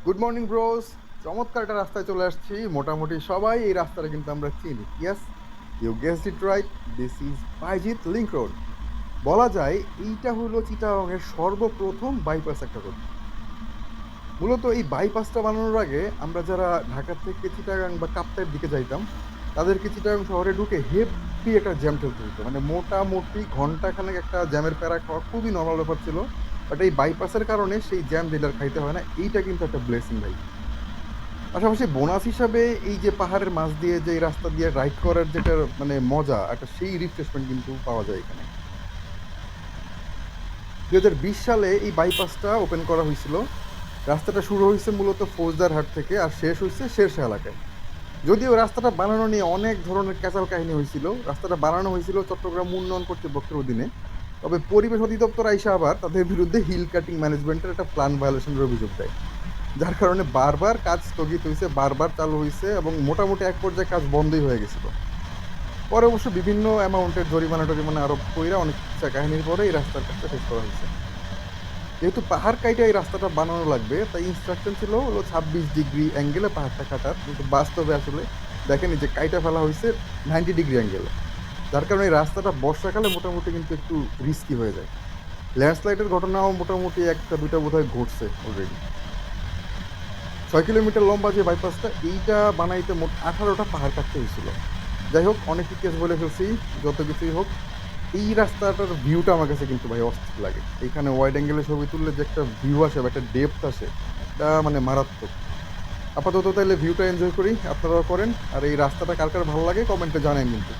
Good morning bros. চমৎকার একটা রাস্তায় চলে আসছি। মোটামুটি সবাই এই রাস্তাটা কিন্তু আমরা চিনি। Yes, you guessed it right, this is Baijit link road. বলা যায় এইটা হলো চিটাগংয়ের সর্বপ্রথম বাইপাস একটা রোড। মূলত এই বাইপাসটা বানানোর আগে আমরা যারা ঢাকা থেকে চিটাগাং বা কাপ্তাইয়ের দিকে যাইতাম, তাদেরকে চিটাগাং শহরে ঢুকে হেভি একটা জ্যাম ঠেলতে হতো, মানে মোটামুটি ঘন্টাখানেক একটা জ্যামের প্যারা খাওয়া খুবই নর্মাল ব্যাপার ছিল। বাট এই বাইপাসের কারণে সেই জ্যাম যেটার খাইতে হয় না, এইটা কিন্তু একটা ব্লেসিং ভাই। পাশাপাশি বোনাস হিসাবে এই যে পাহাড়ের মাঝ দিয়ে যে এই রাস্তা দিয়ে রাইড করার যেটা মানে মজা, একটা সেই রিফ্রেশমেন্ট কিন্তু পাওয়া যায় এখানে। 2020 সালে এই বাইপাসটা ওপেন করা হয়েছিল। রাস্তাটা শুরু হয়েছে মূলত ফৌজদারহাট থেকে আর শেষ হয়েছে শেরশাহ এলাকায়। যদিও রাস্তাটা বানানো নিয়ে অনেক ধরনের ক্যাচাল কাহিনী হয়েছিল। রাস্তাটা বানানো হয়েছিল চট্টগ্রাম উন্নয়ন কর্তৃপক্ষের অধীনে। তবে পরিবেশ অধিদপ্তর আইসা আবার তাদের বিরুদ্ধে হিল কাটিং ম্যানেজমেন্টের একটা প্ল্যান ভায়োলেশনের অভিযোগ দেয়, যার কারণে বারবার কাজ স্থগিত হয়েছে, বারবার চালু হয়েছে এবং মোটামুটি এক পর্যায়ে কাজ বন্ধই হয়ে গেছিল। পরে অবশ্য বিভিন্ন অ্যামাউন্টের জরিমানা টরিমানা আরোপ কইরা অনেক কিচ্ছা কাহিনীর পরে এই রাস্তার কাজটা শেষ করা হয়েছে। যেহেতু পাহাড় কাইটা এই রাস্তাটা বানানো লাগবে, তাই ইনস্ট্রাকশন ছিল হলো 26 ডিগ্রি অ্যাঙ্গেলে পাহাড়টা কাটার, কিন্তু বাস্তবে আসলে দেখেন এই যে কাইটা ফেলা হয়েছে 90 ডিগ্রি অ্যাঙ্গেলে, যার কারণে এই রাস্তাটা বর্ষাকালে মোটামুটি কিন্তু একটু রিস্কি হয়ে যায়। ল্যান্ডস্লাইডের ঘটনাও মোটামুটি একটা দুইটা বোধহয় ঘটছে অলরেডি। 6 কিলোমিটার লম্বা যে বাইপাসটা, এইটা বানাইতে মোট 18টা পাহাড় কাটতে হয়েছিল। যাই হোক, অনেক ইতিহাস বলে ফেলছি। যত কিছুই হোক, এই রাস্তাটার ভিউটা আমার কাছে কিন্তু ভাই অস্থির লাগে। এখানে ওয়াইড অ্যাঙ্গেলে ছবি তুললে যে একটা ভিউ আসে বা একটা ডেপথ আসে, এটা মানে মারাত্মক। আপাতত তাইলে ভিউটা এনজয় করি, আপনারাও করেন। আর এই রাস্তাটা কার কার ভালো লাগে কমেন্টে জানেন কিন্তু।